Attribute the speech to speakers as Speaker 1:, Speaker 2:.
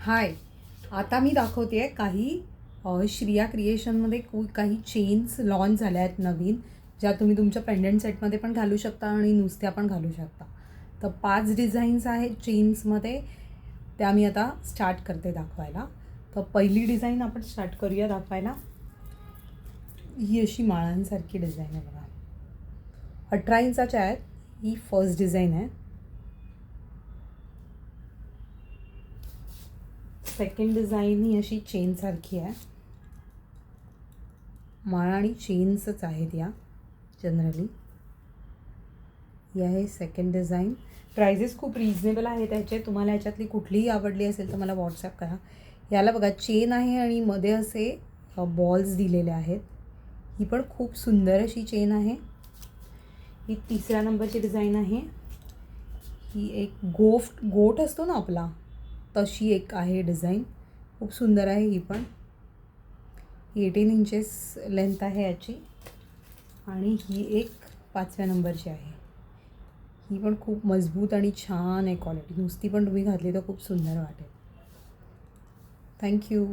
Speaker 1: हाय, आता मी दाखवते आहे काही श्रिया क्रिएशनमध्ये काही चेन्स लॉन्च झाल्या आहेत नवीन, ज्या तुम्ही तुमच्या पेंडंट सेटमध्ये पण घालू शकता आणि नुसत्या पण घालू शकता. तर 5 डिझाईन्स आहेत चेन्समध्ये, त्या मी आता स्टार्ट करते दाखवायला. तर पहिली डिझाईन आपण स्टार्ट करूया दाखवायला. ही अशी माळांसारखी डिझाईन आहे बघा, 18 इंचाच्या आहेत. ही फर्स्ट डिझाईन आहे. सेकंड डिझाईन ही अशी चेनसारखी आहे. माळा आणि चेन्सच आहेत या जनरली. ही आहे सेकंड डिझाईन. प्राइजेस खूप रिजनेबल आहे त्याचे. तुम्हाला याच्यातली कुठलीही आवडली असेल तर मला व्हॉट्सॲप करा. याला बघा चेन आहे आणि मध्ये असे बॉल्स दिलेले आहेत. ही पण खूप सुंदर अशी चेन आहे. ही तिसऱ्या नंबरची डिझाईन आहे. ही एक गोट असतो ना आपला, तशी एक आहे डिझाईन. खूप सुंदर आहे ही पण. 18 इंचेस लेंथ आहे याची. आणि ही एक 5व्या नंबरची आहे. ही पण खूप मजबूत आणि छान आहे क्वालिटी. नुसती पण तुम्ही घातली तर खूप सुंदर वाटेल. थँक्यू.